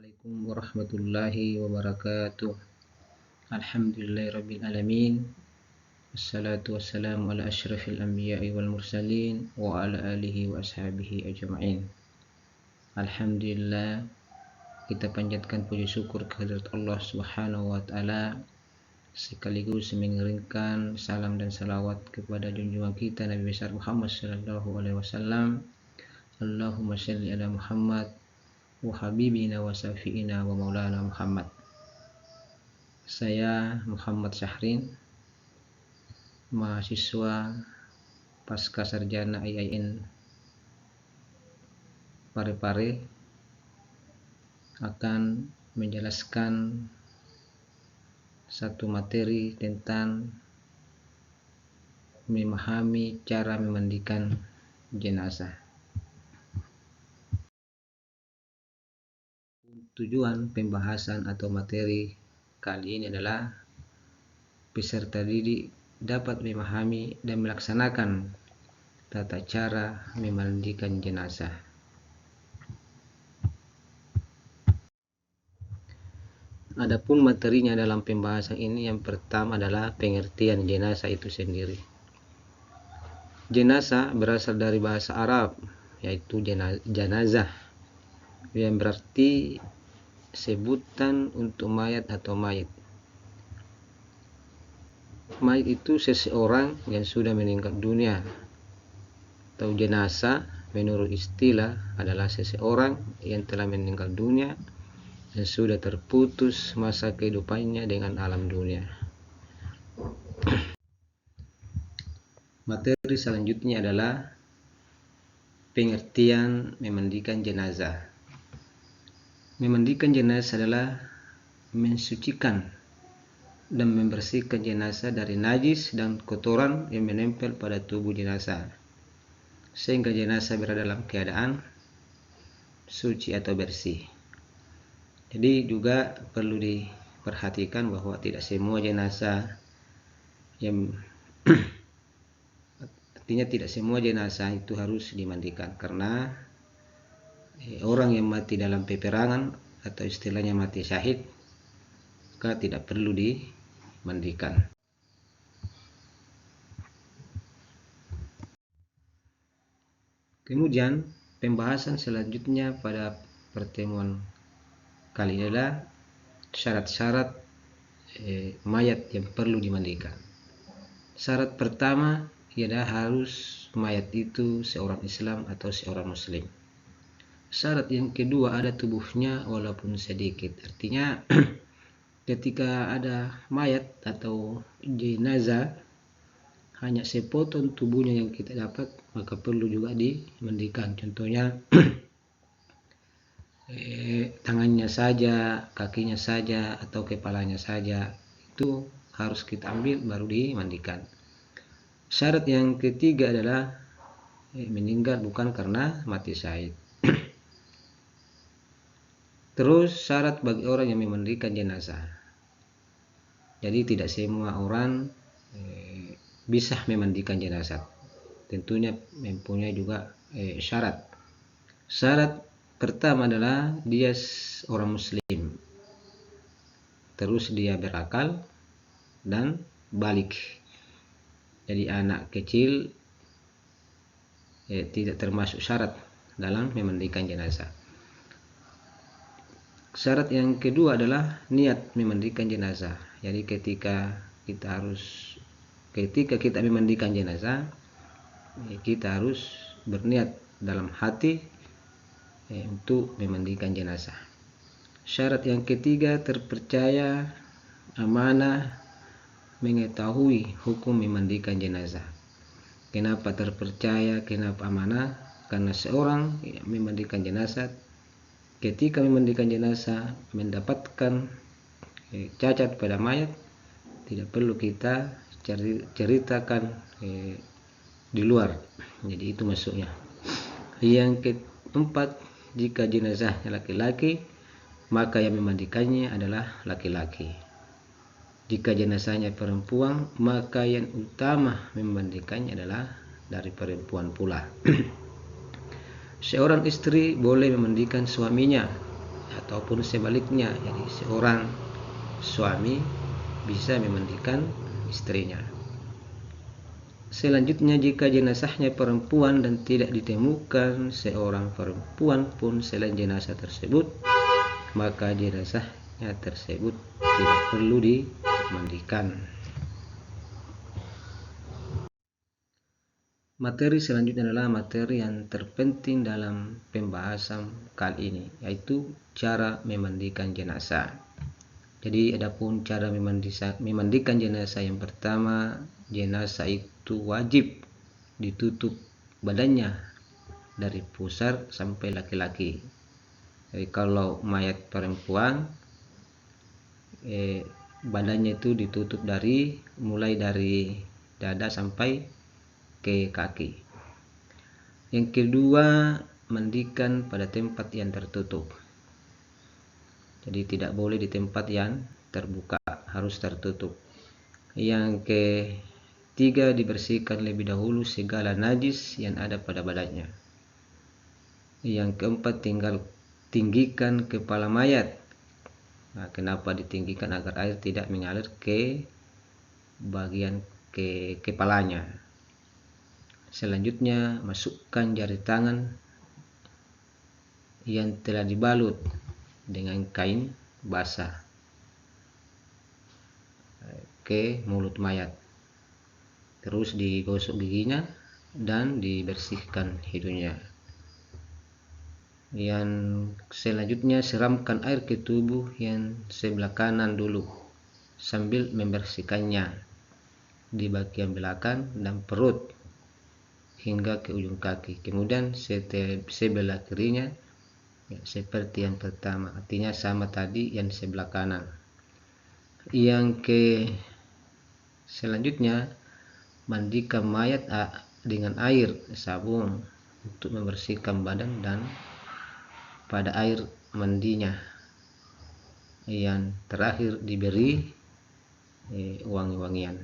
Assalamualaikum warahmatullahi wabarakatuh. Alhamdulillahirabbil alamin. Wassalatu wassalamu ala asyrafil anbiya'i wal mursalin wa ala alihi wa ashabihi ajma'in. Alhamdulillah, kita panjatkan puji syukur kehadirat Allah Subhanahu wa taala, sekaligus mengirimkan salam dan salawat kepada junjungan kita Nabi besar Muhammad sallallahu alaihi wasallam. Allahumma shalli ala Muhammad wa habibina wa syafi'ina wa maulana Muhammad. Saya Muhammad Syahrin, mahasiswa pasca sarjana IAIN Parepare, akan menjelaskan satu materi tentang memahami cara memandikan jenazah. Tujuan pembahasan atau materi kali ini adalah peserta didik dapat memahami dan melaksanakan tata cara memandikan jenazah. Adapun materinya dalam pembahasan ini, yang pertama adalah pengertian jenazah itu sendiri. Jenazah berasal dari bahasa Arab, yaitu janazah, yang berarti sebutan untuk mayat atau mayit. Mayit itu seseorang yang sudah meninggal dunia, atau jenazah menurut istilah adalah seseorang yang telah meninggal dunia dan sudah terputus masa kehidupannya dengan alam dunia. Materi selanjutnya adalah pengertian memandikan jenazah. Memandikan jenazah adalah mensucikan dan membersihkan jenazah dari najis dan kotoran yang menempel pada tubuh jenazah, sehingga jenazah berada dalam keadaan suci atau bersih. Jadi juga perlu diperhatikan bahwa tidak semua jenazah yang artinya tidak semua jenazah itu harus dimandikan, karena orang yang mati dalam peperangan atau istilahnya mati syahid, maka tidak perlu dimandikan. Kemudian pembahasan selanjutnya pada pertemuan kali ini adalah syarat-syarat mayat yang perlu dimandikan. Syarat pertama ialah harus mayat itu seorang Islam atau seorang Muslim. Syarat yang kedua, ada tubuhnya walaupun sedikit. Artinya ketika ada mayat atau jenazah hanya sepotong tubuhnya yang kita dapat, maka perlu juga dimandikan. Contohnya tangannya saja, kakinya saja, atau kepalanya saja, itu harus kita ambil baru dimandikan. Syarat yang ketiga adalah meninggal bukan karena mati syahid. Terus syarat bagi orang yang memandikan jenazah. Jadi tidak semua orang bisa memandikan jenazah. Tentunya mempunyai juga syarat. Syarat pertama adalah dia orang Muslim, terus dia berakal dan balik. Jadi anak kecil tidak termasuk syarat dalam memandikan jenazah. Syarat yang kedua adalah niat memandikan jenazah. Jadi ketika kita memandikan jenazah, kita harus berniat dalam hati untuk memandikan jenazah. Syarat yang ketiga, terpercaya, amanah, mengetahui hukum memandikan jenazah. Kenapa terpercaya, kenapa amanah? Karena seorang memandikan jenazah, ketika memandikan jenazah mendapatkan cacat pada mayat, tidak perlu kita ceritakan di luar. Jadi itu maksudnya. Yang keempat, jika jenazahnya laki-laki, maka yang memandikannya adalah laki-laki. Jika jenazahnya perempuan, maka yang utama memandikannya adalah dari perempuan pula. Seorang istri boleh memandikan suaminya ataupun sebaliknya. Jadi seorang suami bisa memandikan istrinya. Selanjutnya, jika jenazahnya perempuan dan tidak ditemukan seorang perempuan pun selain jenazah tersebut, maka jenazahnya tersebut tidak perlu dimandikan. Materi selanjutnya adalah materi yang terpenting dalam pembahasan kali ini, yaitu cara memandikan jenazah. Jadi adapun cara memandikan jenazah, yang pertama, jenazah itu wajib ditutup badannya dari pusar sampai laki-laki. Jadi kalau mayat perempuan, badannya itu ditutup mulai dari dada sampai ke kaki. Yang kedua, mandikan pada tempat yang tertutup. Jadi tidak boleh di tempat yang terbuka, harus tertutup. Yang ketiga, dibersihkan lebih dahulu segala najis yang ada pada badannya. Yang keempat, tinggikan kepala mayat. Nah, kenapa ditinggikan? Agar air tidak mengalir ke bagian kepalanya. Selanjutnya, masukkan jari tangan yang telah dibalut dengan kain basah ke mulut mayat. Terus digosok giginya dan dibersihkan hidungnya. Yang selanjutnya, siramkan air ke tubuh yang sebelah kanan dulu sambil membersihkannya di bagian belakang dan perut hingga ke ujung kaki. Kemudian sebelah kirinya seperti yang pertama, artinya sama tadi yang sebelah kanan. Yang selanjutnya, mandikan mayat dengan air sabun untuk membersihkan badan dan pada air mandinya. Yang terakhir, diberi wangi-wangian.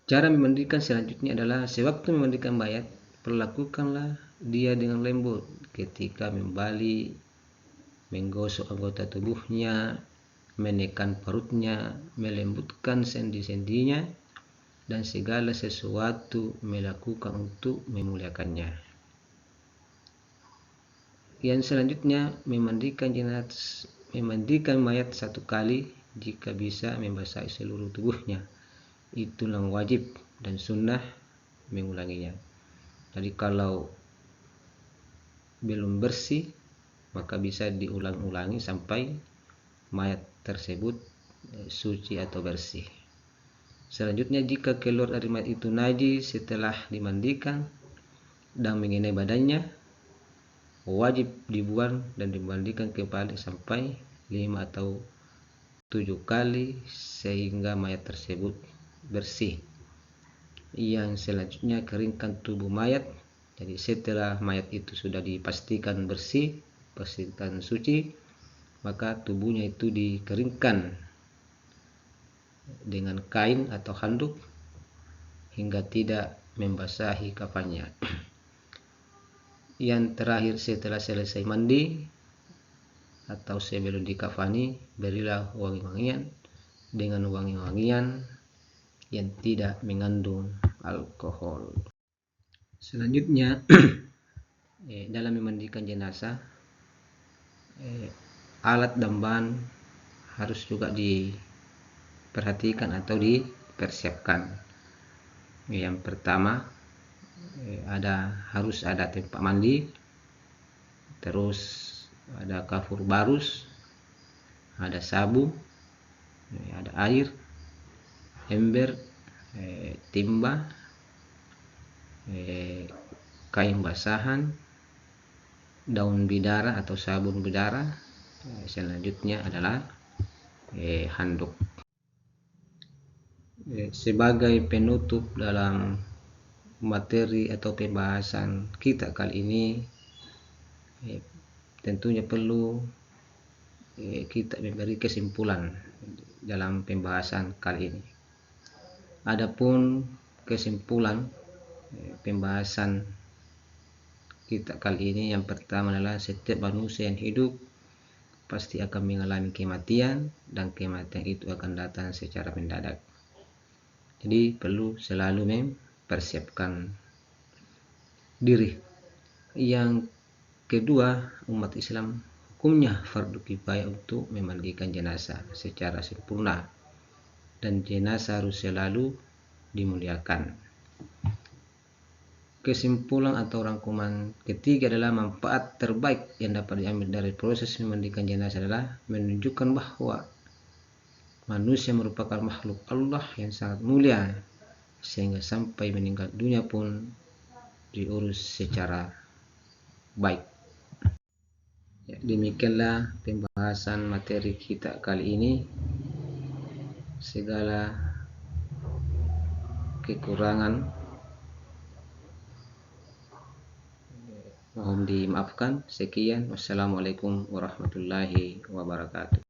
Cara memandikan selanjutnya adalah, sewaktu memandikan mayat, perlakukanlah dia dengan lembut ketika membalik, menggosok anggota tubuhnya, menekan perutnya, melembutkan sendi-sendinya, dan segala sesuatu melakukan untuk memuliakannya. Yang selanjutnya, memandikan mayat 1 kali jika bisa membasahi seluruh tubuhnya. Itulah wajib dan sunnah mengulanginya. Jadi kalau belum bersih, maka bisa diulang-ulangi sampai mayat tersebut suci atau bersih. Selanjutnya, jika keluar dari mayat itu najis setelah dimandikan dan mengenai badannya, wajib dibuang dan dimandikan kembali sampai 5 atau 7 kali sehingga mayat tersebut bersih. Yang selanjutnya, keringkan tubuh mayat. Jadi setelah mayat itu sudah dipastikan bersih, pastikan suci, maka tubuhnya itu dikeringkan dengan kain atau handuk hingga tidak membasahi kafannya. Yang terakhir, setelah selesai mandi atau sebelum dikafani, berilah wangi-wangian dengan wangi-wangian yang tidak mengandung alkohol. Selanjutnya, dalam memandikan jenazah, alat dan bahan harus juga diperhatikan atau dipersiapkan. Yang pertama, harus ada tempat mandi, terus ada kafur barus, ada sabun, ada air, ember, timba, kain basahan, daun bidara atau sabun bidara. Selanjutnya adalah handuk. Sebagai penutup dalam materi atau pembahasan kita kali ini, tentunya perlu kita memberi kesimpulan dalam pembahasan kali ini. Adapun kesimpulan pembahasan kita kali ini yang pertama adalah setiap manusia yang hidup pasti akan mengalami kematian, dan kematian itu akan datang secara mendadak. Jadi perlu selalu mempersiapkan diri. Yang kedua, umat Islam hukumnya fardu kifayah untuk memandikan jenazah secara sempurna, dan jenazah harus selalu dimuliakan. Kesimpulan atau rangkuman ketiga adalah manfaat terbaik yang dapat diambil dari proses memandikan jenazah adalah menunjukkan bahwa manusia merupakan makhluk Allah yang sangat mulia, sehingga sampai meninggal dunia pun diurus secara baik. Ya, demikianlah pembahasan materi kita kali ini. Segala kekurangan mohon dimaafkan. Sekian, wassalamualaikum warahmatullahi wabarakatuh.